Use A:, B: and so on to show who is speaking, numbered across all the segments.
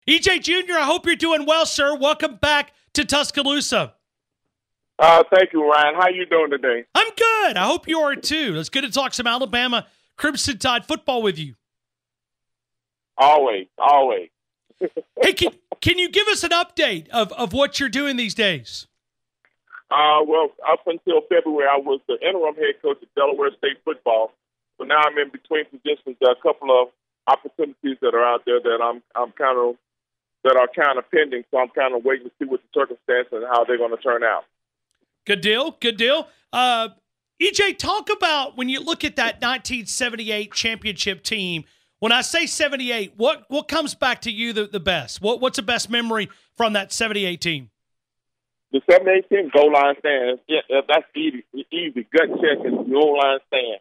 A: EJ Jr., I hope you're doing well, sir. Welcome back to Tuscaloosa.
B: Thank you, Ryan. How you doing today?
A: I'm good. I hope you are too. It's good to talk some Alabama Crimson Tide football with you.
B: Always.
A: Hey, can you give us an update of what you're doing these days?
B: Well, up until February, I was the interim head coach at Delaware State football. So now I'm in between positions. There are a couple of opportunities that are out there that are kind of pending. So I'm kind of waiting to see what the circumstances and how they're going to turn out.
A: Good deal. EJ, talk about when you look at that 1978 championship team. When I say 78, what comes back to you the best? What's the best memory from that 78 team?
B: The 78 team, goal line stand. Yeah, that's easy. Gut check and goal line stand.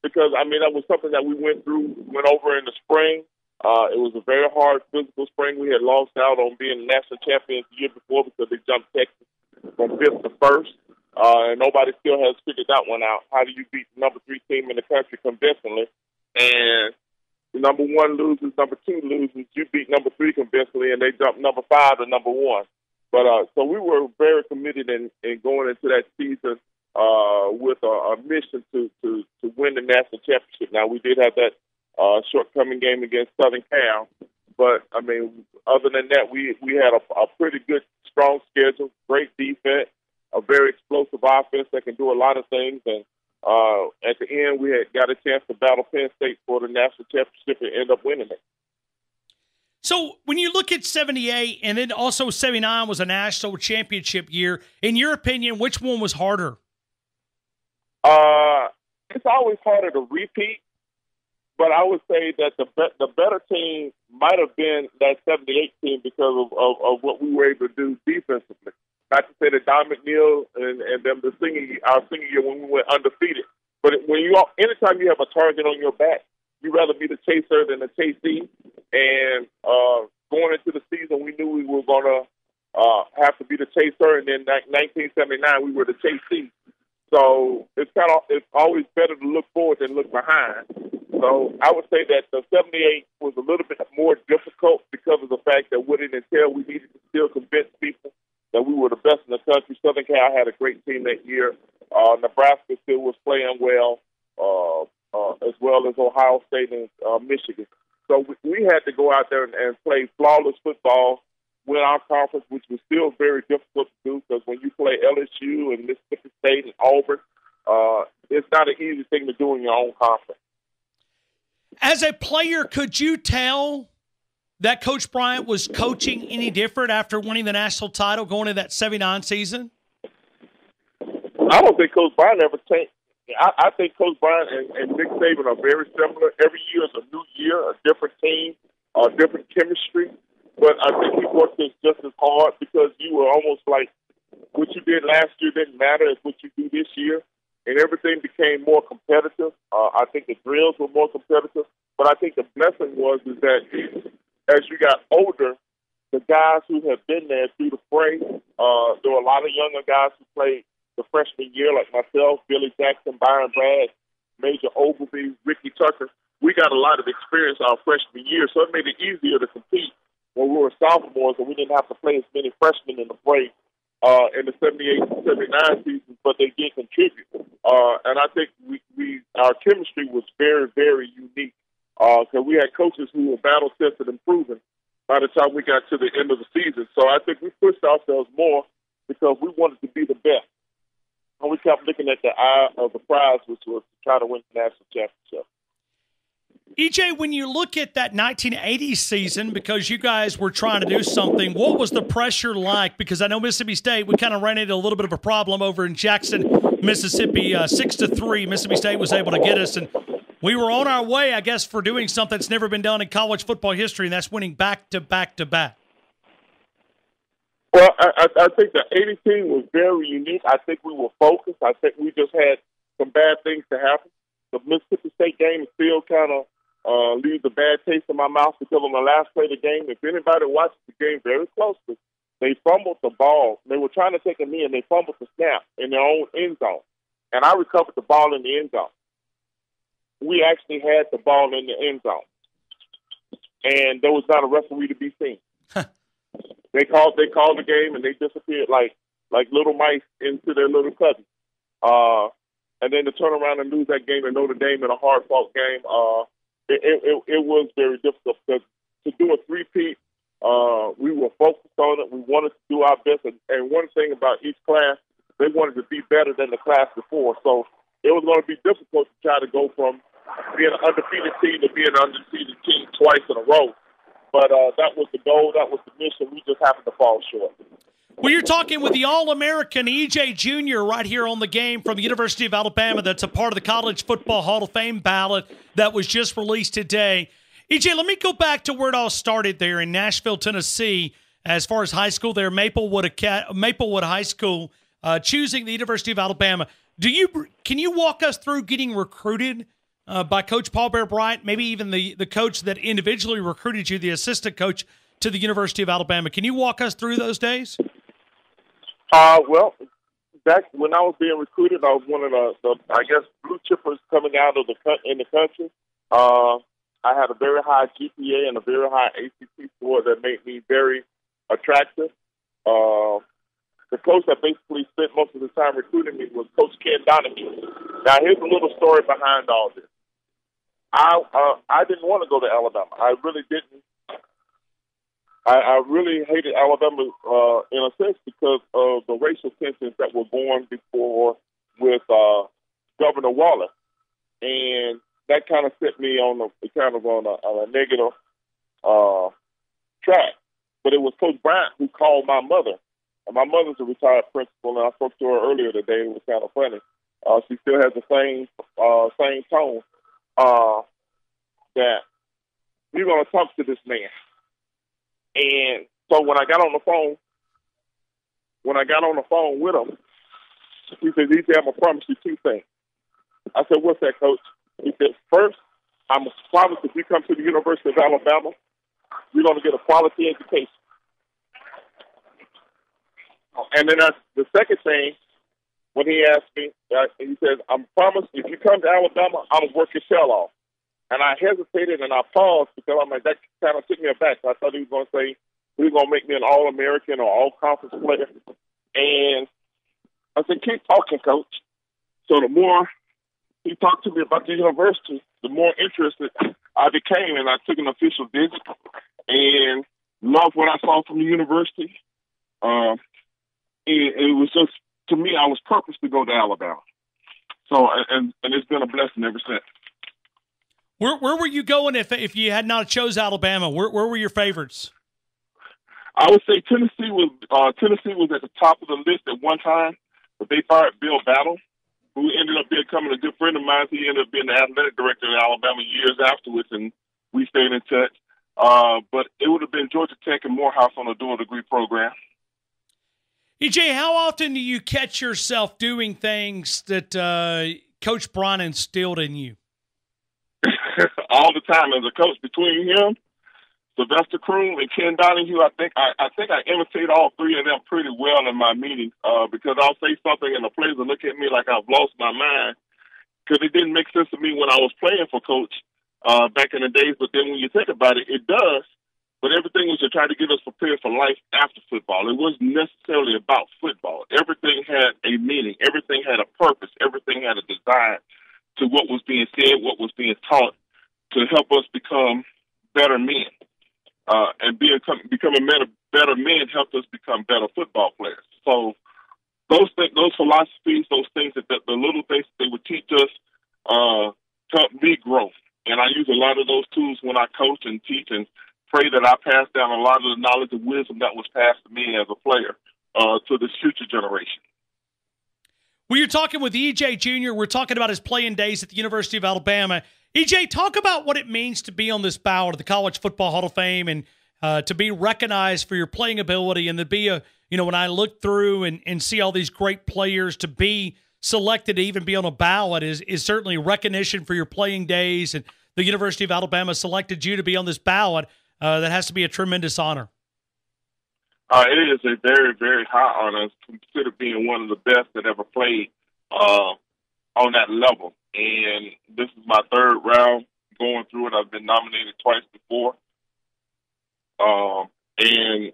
B: Because, that was something that we went over in the spring. It was a very hard physical spring. We had lost out on being national champions the year before because they jumped Texas from 5th to 1st. And nobody still has figured that one out. How do you beat the number 3 team in the country conventionally? And the number 1 loses, number 2 loses. You beat number 3 conventionally, and they jump number 5 to number 1. But so we were very committed in going into that season with a mission to win the national championship. Now, we did have that shortcoming game against Southern Cal. But, other than that, we had a pretty good, strong schedule, great defense, a very explosive offense that can do a lot of things. And at the end, we had got a chance to battle Penn State for the national championship and end up winning it.
A: So when you look at 78 and then also 79 was a national championship year, in your opinion, which one was harder?
B: It's always harder to repeat, but I would say that the better team might have been that 78 team because of what we were able to do defensively. Not to say that Don McNeil and them our senior year when we went undefeated, but anytime you have a target on your back, you'd rather be the chaser than the chasee. And going into the season, we knew we were going to have to be the chaser, and then 1979 we were the chasee. So it's always better to look forward than look behind. So I would say that the 78 was a little bit more difficult because of the fact that what it entailed, we needed to still convince people that we were the best in the country. Southern Cal had a great team that year. Nebraska still was playing well, as well as Ohio State and Michigan. So we had to go out there and play flawless football, win our conference, which was still very difficult to do because when you play LSU and Mississippi State and Auburn, it's not an easy thing to do in your own conference.
A: As a player, could you tell that Coach Bryant was coaching any different after winning the national title going into that 79 season?
B: I don't think Coach Bryant ever changed. I think Coach Bryant and Nick Saban are very similar. Every year is a new year, a different team, a different chemistry. But I think he worked this just as hard because you were almost like what you did last year didn't matter as what you do this year. And everything became more competitive. I think the drills were more competitive. But I think the blessing was that as you got older, the guys who have been there through the fray, there were a lot of younger guys who played the freshman year, like myself, Billy Jackson, Byron Bragg, Major Ogilvy, Ricky Tucker. We got a lot of experience our freshman year, so it made it easier to compete when we were sophomores and we didn't have to play as many freshmen in the fray in the 78-79 season, but they did contribute. And I think our chemistry was very, very unique because we had coaches who were battle-tested and proven by the time we got to the end of the season. So I think we pushed ourselves more because we wanted to be the best. And we kept looking at the eye of the prize, which was to try to win the national championship.
A: EJ, when you look at that 1980 season, because you guys were trying to do something, what was the pressure like? Because I know Mississippi State, we kind of ran into a little bit of a problem over in Jackson, Mississippi, 6-3. Mississippi State was able to get us, and we were on our way, I guess, for doing something that's never been done in college football history, and that's winning back-to-back-to-back.
B: Well, I think the 80 team was very unique. I think we were focused. I think we just had some bad things to happen. The Mississippi State game still kind of leaves a bad taste in my mouth because on the last play of the game, if anybody watches the game very closely, they fumbled the ball. They were trying to take a knee, and they fumbled the snap in their own end zone. And I recovered the ball in the end zone. We actually had the ball in the end zone. and there was not a referee to be seen. They called the game, and they disappeared like little mice into their little cousin. And then to turn around and lose that game at Notre Dame in a hard-fought game, it was very difficult because to do a three-peat, we were focused on it. We wanted to do our best. And one thing about each class, they wanted to be better than the class before. So it was going to be difficult to try to go from being an undefeated team to being an undefeated team twice in a row. But that was the goal. That was the mission. We just happened to fall short.
A: Well, you're talking with the All-American E.J. Jr. right here on the game from the University of Alabama. That's a part of the College Football Hall of Fame ballot that was just released today. E.J., let me go back to where it all started there in Nashville, Tennessee, as far as high school there, Maplewood High School, choosing the University of Alabama. Can you walk us through getting recruited by Coach Paul Bear Bryant, maybe even the coach that individually recruited you, the assistant coach to the University of Alabama? Can you walk us through those days?
B: Well, back when I was being recruited, I was one of the blue chippers coming out of in the country. I had a very high GPA and a very high ACT score that made me very attractive. The coach that basically spent most of the time recruiting me was Coach Ken Donahue. Now, here's a little story behind all this. I didn't want to go to Alabama. I really didn't. I really hated Alabama in a sense because of the racial tensions that were going before with Governor Waller, and that kind of set me on a negative track. But it was Coach Bryant who called my mother, and my mother's a retired principal, and I spoke to her earlier today. It was kind of funny. She still has the same tone that we're going to talk to this man. And so when I got on the phone with him, he said, I'm going to promise you two things. I said, what's that, Coach? He said, first, I'm going to promise if you come to the University of Alabama, you're going to get a quality education. And then the second thing, when he asked me, he says, I'm promised if you come to Alabama, I'm going to work your tail off. And I hesitated and I paused because I'm like, that kind of took me aback. So I thought he was going to say he was going to make me an All-American or All-Conference player. And I said, keep talking, Coach. So the more he talked to me about the university, the more interested I became. And I took an official visit and loved what I saw from the university. It was just, to me, I was purposed to go to Alabama. So, and it's been a blessing ever since.
A: Where were you going if you had not chose Alabama? Where were your favorites?
B: I would say Tennessee was at the top of the list at one time, but they fired Bill Battle, who ended up becoming a good friend of mine. He ended up being the athletic director at Alabama years afterwards, and we stayed in touch. But it would have been Georgia Tech and Morehouse on a dual degree program.
A: EJ, how often do you catch yourself doing things that Coach Bryant instilled in you?
B: All the time as a coach. Between him, Sylvester Croom, and Ken Donahue, I think I imitate all three of them pretty well in my meetings because I'll say something and the players will look at me like I've lost my mind because it didn't make sense to me when I was playing for Coach back in the days. But then when you think about it, it does. But everything was to try to get us prepared for life after football. It wasn't necessarily about football. Everything had a meaning. Everything had a purpose. Everything had a design to what was being said, what was being taught, to help us become better men. And becoming better men helped us become better football players. So those philosophies, those things the little things that they would teach us helped me grow. And I use a lot of those tools when I coach and teach and pray that I pass down a lot of the knowledge and wisdom that was passed to me as a player to this future generation.
A: Well, you're talking with E.J. Jr. We're talking about his playing days at the University of Alabama. E.J., talk about what it means to be on this ballot of the College Football Hall of Fame and to be recognized for your playing ability and to be when I look through and see all these great players, to be selected to even be on a ballot is certainly recognition for your playing days. And the University of Alabama selected you to be on this ballot. That has to be a tremendous honor.
B: It is a very, very high honor. It's considered being one of the best that ever played on that level. And this is my third round going through it. I've been nominated twice before. And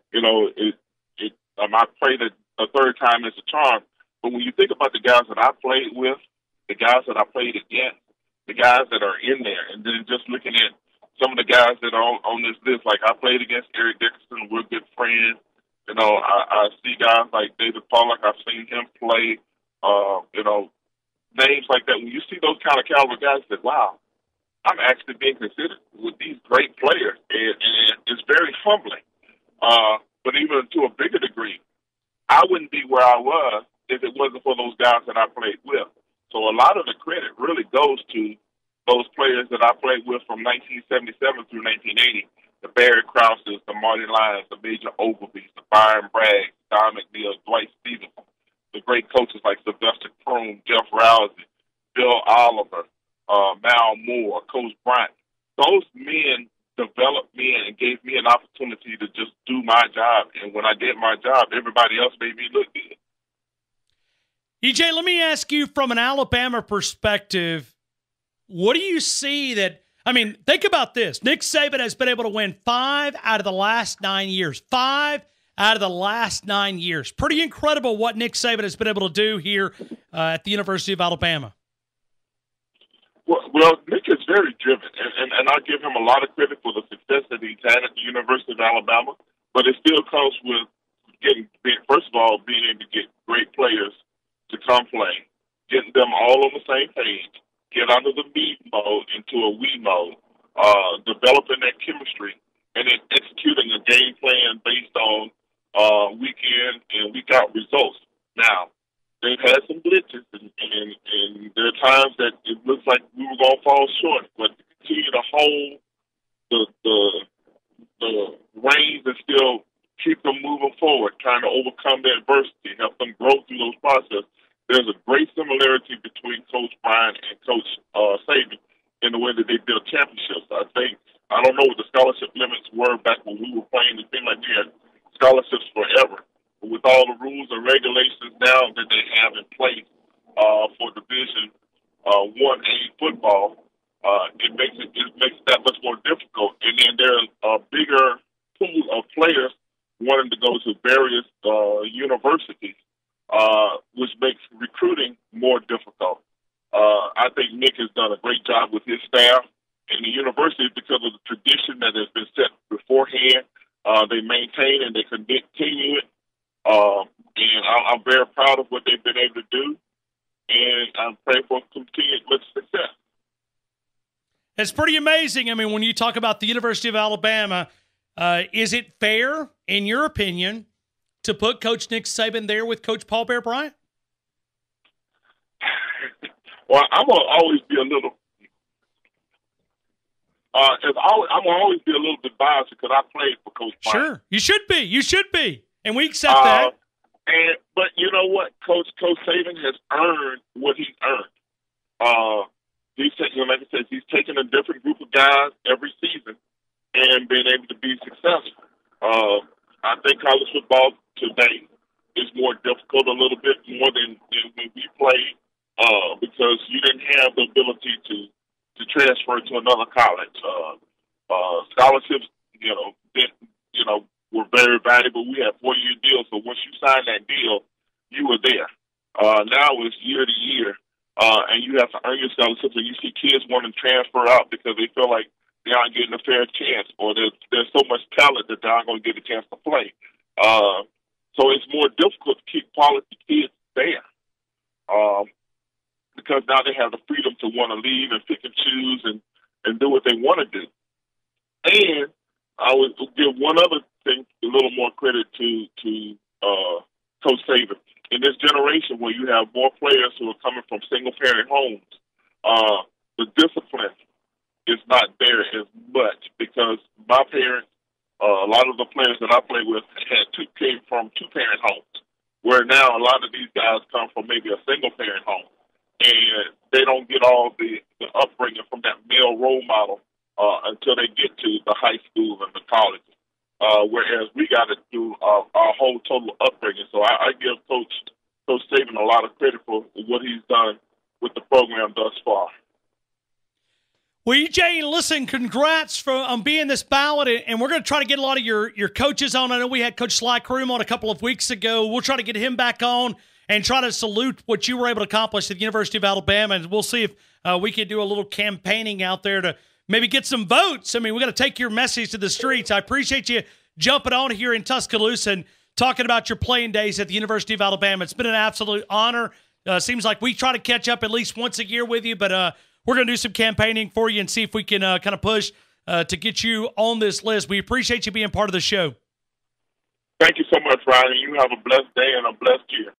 B: I played it a third time as a charm. But when you think about the guys that I played with, the guys that I played against, the guys that are in there, and then just looking at some of the guys that are on this list, like I played against Eric Dickerson, we're good friends. I see guys like David Pollock. I've seen him play. Names like that. When you see those kind of caliber guys, that wow, I'm actually being considered with these great players, and it's very humbling. But even to a bigger degree, I wouldn't be where I was if it wasn't for those guys that I played with. So a lot of the credit really goes to those players that I played with from 1977 through 1980. The Barry Krauses, the Marty Lyons, the Major Ogilvies, the Byron Bragg, Don McNeil, Dwight Stevens, the great coaches like Sylvester Croom, Jeff Rousey, Bill Oliver, Mal Moore, Coach Bryant. Those men developed me and gave me an opportunity to just do my job. And when I did my job, everybody else made me look good.
A: EJ, let me ask you from an Alabama perspective, what do you see that – I mean, think about this. Nick Saban has been able to win 5 out of the last 9 years. 5 out of the last 9 years. Pretty incredible what Nick Saban has been able to do here at the University of Alabama.
B: Well, Nick is very driven, and I give him a lot of credit for the success that he's had at the University of Alabama, but it still comes with first of all, being able to get great players to come play, getting them all on the same page, get out of the me mode into a we mode, developing that chemistry, and then executing a game plan based on week in and week out results. Now, they've had some glitches, and there are times that it looks like we were going to fall short, but to continue to hold the reins and still keep them moving forward, trying to overcome the adversity, help them grow through those processes. There's a great similarity between Coach Bryant and Coach Saban in the way that they build championships. I don't know what the scholarship limits were back when we were playing. It seemed like we had scholarships forever. But with all the rules and regulations now that they have in place for Division 1A football, it makes it that much more difficult. And then there's a bigger pool of players wanting to go to various universities, which makes recruiting more difficult. I think Nick has done a great job with his staff and the university because of the tradition that has been set beforehand. They maintain and they continue it. And I'm very proud of what they've been able to do, and I'm praying for continued much success.
A: It's pretty amazing. I mean, when you talk about the University of Alabama, is it fair, in your opinion, to put Coach Nick Saban there with Coach Paul Bear Bryant?
B: Well, I'm gonna always be a little. I'm gonna always be a little bit biased because I played for Coach Bryant.
A: Sure, you should be. You should be, and we accept that.
B: But you know what, Coach Saban has earned what he's earned. He's taking, like I said, he's taking a different group of guys every season and being able to be successful. I think college football today is more difficult a little bit more than when we played because you didn't have the ability to transfer to another college. Scholarships, were very valuable. We had 4-year deals, so once you signed that deal, you were there. Now it's year to year, and you have to earn your scholarships, and you see kids wanting to transfer out because they feel like they aren't getting a fair chance, or there's so much talent that they aren't going to get a chance to play. So it's more difficult to keep quality kids there because now they have the freedom to want to leave and pick and choose and do what they want to do. And I would give one other thing, a little more credit to Coach Saban. In this generation where you have more players who are coming from single-parent homes, the discipline is not there as much because my parents, a lot of the players that I played with came from two-parent homes, where now a lot of these guys come from maybe a single-parent home, and they don't get all the upbringing from that male role model until they get to the high school and the colleges. Whereas we got to do our whole total upbringing. So I give Coach Saban a lot of credit for what he's done with the program thus far.
A: Well, EJ, listen, congrats on being this ballot, and we're going to try to get a lot of your coaches on. I know we had Coach Sly Kroom on a couple of weeks ago. We'll try to get him back on and try to salute what you were able to accomplish at the University of Alabama, and we'll see if we can do a little campaigning out there to maybe get some votes. I mean, we got to take your message to the streets. I appreciate you jumping on here in Tuscaloosa and talking about your playing days at the University of Alabama. It's been an absolute honor. Seems like we try to catch up at least once a year with you, but we're going to do some campaigning for you and see if we can kind of push to get you on this list. We appreciate you being part of the show.
B: Thank you so much, Ryan. You have a blessed day and a blessed year.